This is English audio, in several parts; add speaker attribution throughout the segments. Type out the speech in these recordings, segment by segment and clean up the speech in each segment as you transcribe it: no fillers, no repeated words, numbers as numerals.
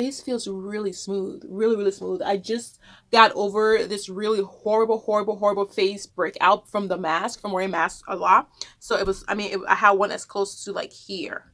Speaker 1: face feels really smooth, really smooth. I just got over this really horrible face breakout from the mask, from wearing masks a lot. So it was, I had one as close to like here.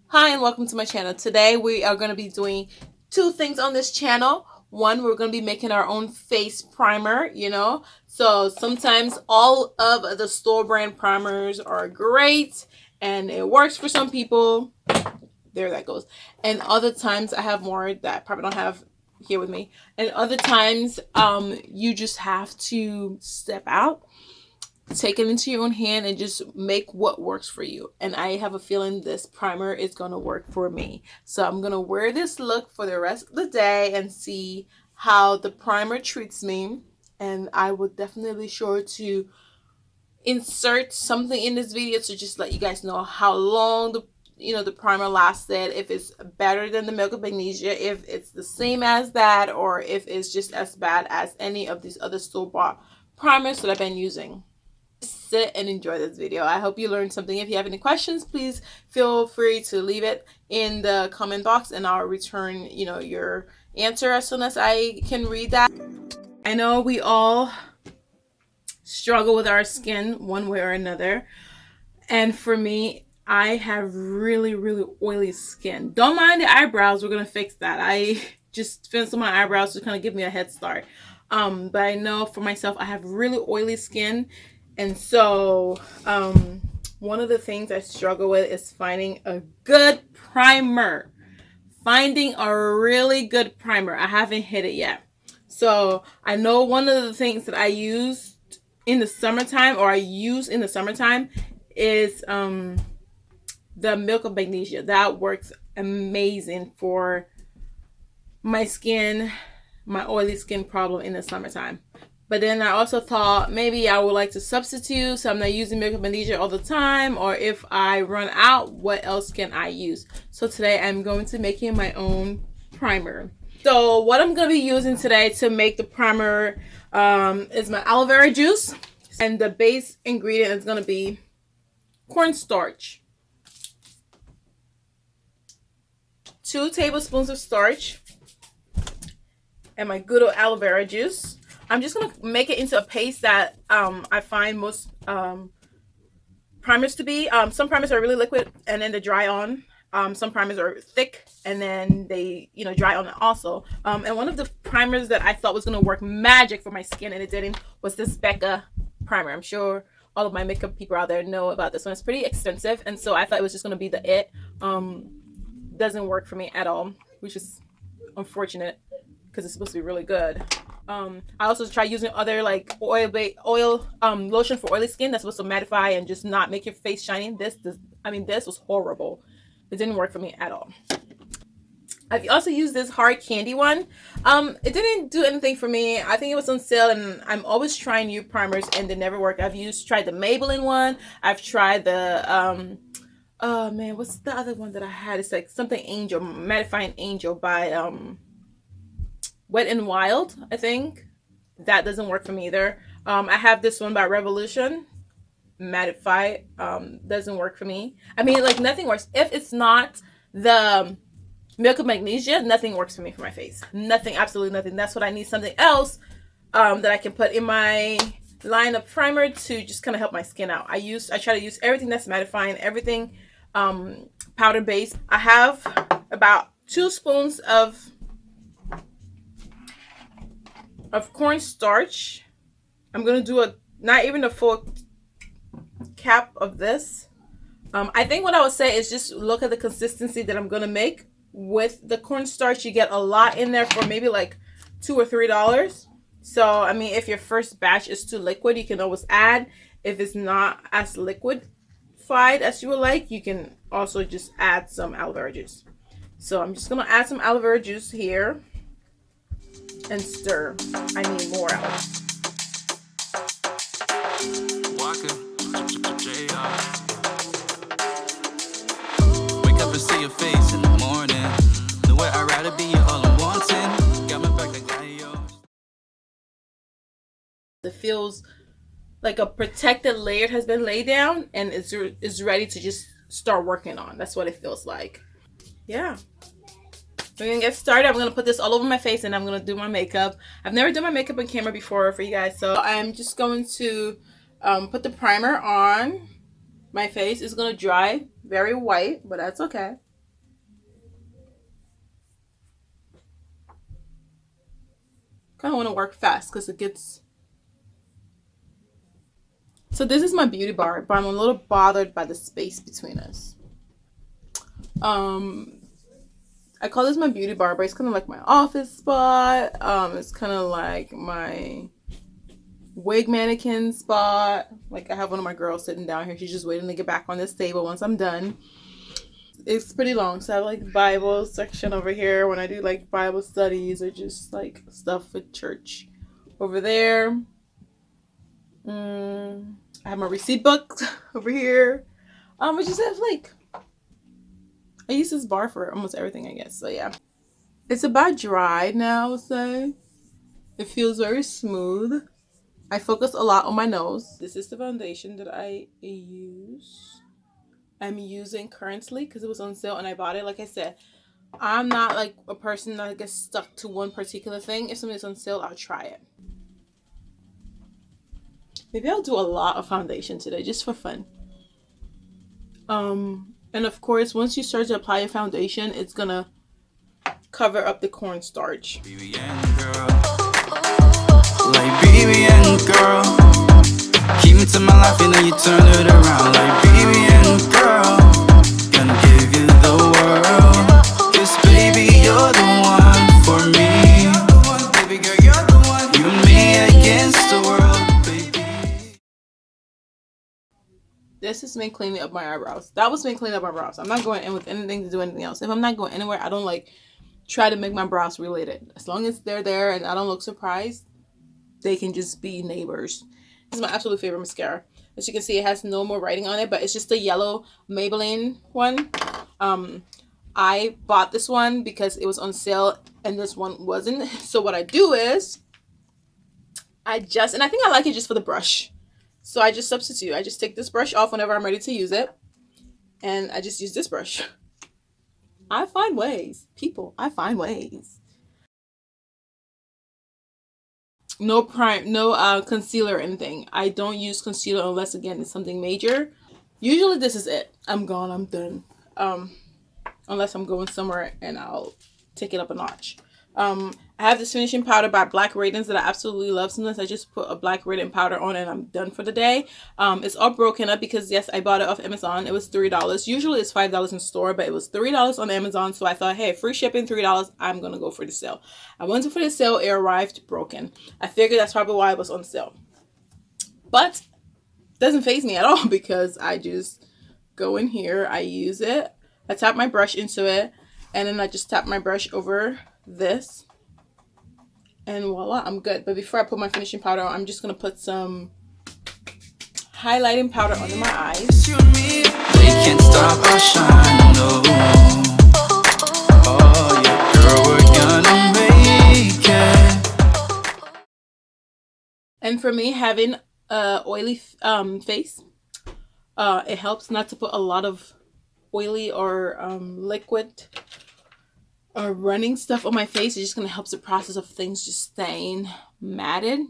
Speaker 1: Hi and welcome to my channel. Today we are going to be doing two things on this channel. One, we're going to be making our own face primer, So sometimes all of the store brand primers are great and it works for some people. There that goes. And other times I have more that I probably don't have here with me. And other times you just have to step out, take it into your own hand, and just make what works for you. And I have a feeling this primer is going to work for me. So I'm going to wear this look for the rest of the day and see how the primer treats me. And I will definitely be sure to insert something in this video to just let you guys know how long the primer lasted, if it's better than the Milk of Magnesia, if it's the same as that, or if it's just as bad as any of these other store-bought primers that I've been using. Sit and enjoy this video. I hope you learned something. If you have any questions, please feel free to leave it in the comment box and I'll return your answer as soon as I can read that. I know we all struggle with our skin one way or another, and for me, I have really oily skin. Don't mind the eyebrows, we're gonna fix that. I just finished my eyebrows to kind of give me a head start, but I know for myself I have really oily skin. And so one of the things I struggle with is finding a good primer. Finding a really good primer. I haven't hit it yet. So I know one of the things that I used in the summertime, or I use in the summertime, is the Milk of Magnesia. That works amazing for my skin, my oily skin problem in the summertime. But then I also thought maybe I would like to substitute, so I'm not using Milk of Magnesia all the time, or if I run out, what else can I use? So today I'm going to be making my own primer. So what I'm going to be using today to make the primer is my aloe vera juice, and the base ingredient is going to be cornstarch. 2 tablespoons of starch, and my good old aloe vera juice. I'm just going to make it into a paste that I find most primers to be. Some primers are really liquid and then they dry on. Some primers are thick and then they dry on also. And one of the primers that I thought was going to work magic for my skin and it didn't was this Becca primer. I'm sure all of my makeup people out there know about this one. It's pretty expensive, and so I thought it was just going to be the it. Doesn't work for me at all, which is unfortunate because it's supposed to be really good. I also try using other like oil lotion for oily skin that's supposed to mattify and just not make your face shiny. This was horrible. It didn't work for me at all. I've also used this hard candy one. It didn't do anything for me. I think it was on sale, and I'm always trying new primers and they never work. I've tried the Maybelline one. I've tried the oh man, what's the other one that I had? It's like something Angel, Mattifying Angel by Wet n Wild, I think. That doesn't work for me either. I have this one by Revolution, Mattify. Doesn't work for me. Like nothing works. If it's not the Milk of Magnesia, nothing works for me for my face. Nothing, absolutely nothing. That's what I need, something else that I can put in my line of primer to just kind of help my skin out. I try to use everything that's mattifying, everything powder based. I have about 2 spoons of cornstarch. I'm gonna do not even a full cap of this. I think what I would say is just look at the consistency that I'm gonna make with the cornstarch. You get a lot in there for maybe like $2 or $3. So if your first batch is too liquid, you can always add. If it's not as liquidified as you would like, you can also just add some aloe vera juice. So I'm just gonna add some aloe vera juice here and stir. I need more aloe. Wake up and see your face in the morning. The way I'd rather be all I'm wanting. Got my back like I yours. It feels like a protected layer has been laid down and it's ready to just start working on. That's what it feels like. Yeah. we're gonna get started. I'm gonna put this all over my face and I'm gonna do my makeup. I've never done my makeup on camera before for you guys, so I'm just going to put the primer on my face. It's gonna dry very white, but that's okay. Kind of want to work fast because it gets. So this is my beauty bar, but I'm a little bothered by the space between us. I call this my beauty bar, but it's kind of like my office spot. It's kind of like my wig mannequin spot. Like I have one of my girls sitting down here. She's just waiting to get back on this table once I'm done. It's pretty long, so I have like Bible section over here when I do like Bible studies or just like stuff for church. Over there, I have my receipt book over here. I just have like, I use this bar for almost everything, I guess. So yeah, it's about dry now. So it feels very smooth. I focus a lot on my nose. This is the foundation that I'm using currently because it was on sale and I bought it. Like I said, I'm not like a person that gets stuck to one particular thing. If something's on sale, I'll try it. Maybe I'll do a lot of foundation today just for fun. And of course, once you start to apply your foundation, it's gonna cover up the cornstarch.
Speaker 2: Baby and girl, like baby and girl, keep me to my life, you know you turn it around. Like baby and girl, gonna give you the world. 'Cause baby, you're the one for me. Baby girl, you're the one. You and me against the world, baby.
Speaker 1: This is me cleaning up my eyebrows. That was me cleaning up my brows. I'm not going in with anything to do anything else. If I'm not going anywhere, I don't like try to make my brows related. As long as they're there and I don't look surprised, they can just be neighbors. This is my absolute favorite mascara. As you can see, it has no more writing on it, but it's just a yellow Maybelline one. I bought this one because it was on sale and this one wasn't. So what I do is and I think I like it just for the brush. So I just substitute. I just take this brush off whenever I'm ready to use it. And I just use this brush. I find ways. People, I find ways. No concealer or anything. I don't use concealer unless, again, it's something major. Usually this is it. I'm gone. I'm done. Unless I'm going somewhere and I'll take it up a notch. I have this finishing powder by Black Radiance that I absolutely love. Sometimes I just put a Black Radiant powder on and I'm done for the day. It's all broken up because, yes, I bought it off Amazon. It was $3. Usually it's $5 in store, but it was $3 on Amazon. So I thought, hey, free shipping, $3. I'm going to go for the sale. I went for the sale. It arrived broken. I figured that's probably why it was on sale. But it doesn't faze me at all because I just go in here. I use it. I tap my brush into it. And then I just tap my brush over this. And voila, I'm good. But before I put my finishing powder on, I'm just going to put some highlighting powder under my eyes.
Speaker 2: They can't stop our shine, no. Oh yeah, girl, we're gonna make it.
Speaker 1: And for me, having a oily face, it helps not to put a lot of oily or liquid or running stuff on my face. It's just going to help the process of things just staying matted.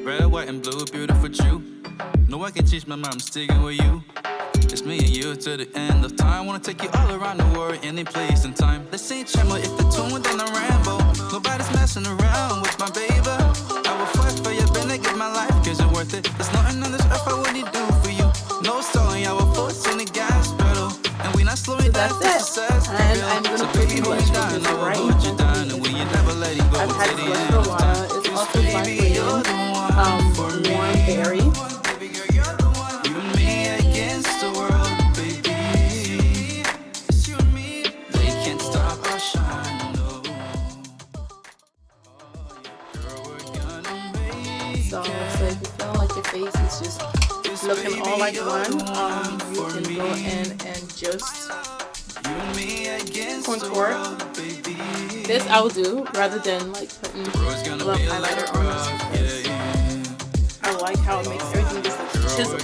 Speaker 2: Red, white, and blue, beautiful you. No, I can change my mind, I'm sticking with you. It's me and you to the end of time. Wanna take you all around the world, any place and time. Let's see tremble if the tune, then I ramble. Nobody's messing around with my baby. I will fight for you, been to give my life, cause it's worth it. There's nothing on this earth I wouldn't do for you. No stalling, I will force in the gas pedal. And we not slowing down,
Speaker 1: that's it. And I'm gonna put you blush because right
Speaker 2: you down, and when you never let it go.
Speaker 1: I've had this blush for a while. It's also Black Radiance, warm berry. So if you're feeling like your face is just looking all like one, you can go in and just contour. This I will do rather than like putting a little highlighter on this, because I like how it makes everything just like chiseled.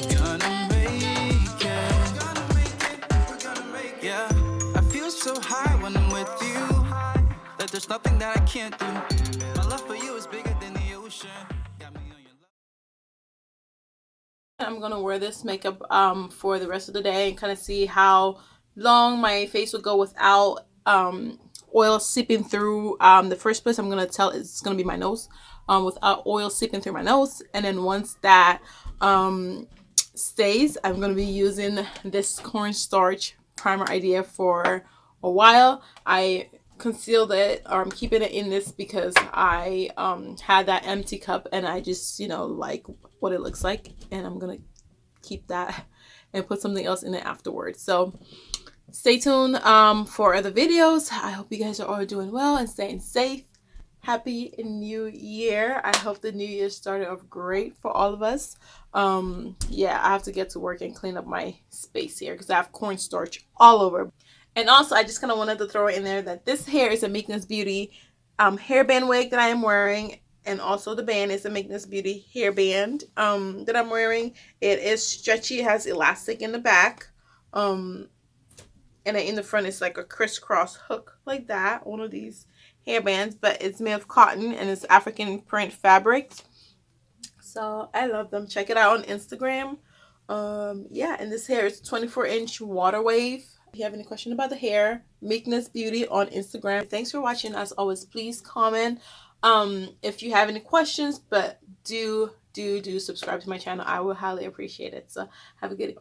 Speaker 2: Yeah, I feel so high when I'm with you, that there's nothing that I can't do. My love for you is bigger than the ocean. Got me on your love.
Speaker 1: I'm gonna wear this makeup for the rest of the day and kind of see how long my face will go without oil seeping through. The first place I'm gonna tell is gonna be my nose, without oil seeping through my nose. And then once that stays, I'm gonna be using this cornstarch primer idea for a while. I concealed it, or I'm keeping it in this because I had that empty cup and I just, like what it looks like, and I'm gonna keep that and put something else in it afterwards. So stay tuned for other videos. I hope you guys are all doing well and staying safe. Happy New Year. I hope the new year started off great for all of us. Yeah, I have to get to work and clean up my space here because I have cornstarch all over. And also, I just kind of wanted to throw in there that this hair is a Meekness Beauty hairband wig that I am wearing. And also the band is a Meekness Beauty hairband that I'm wearing. It is stretchy. It has elastic in the back. And then in the front it's like a crisscross hook like that. One of these hairbands. But it's made of cotton and it's African print fabric. So I love them. Check it out on Instagram. Yeah, and this hair is 24-inch water wave. If you have any question about the hair, Meekness Beauty on Instagram. Thanks for watching. As always, please comment if you have any questions, but do subscribe to my channel. I will highly appreciate it. So have a good day.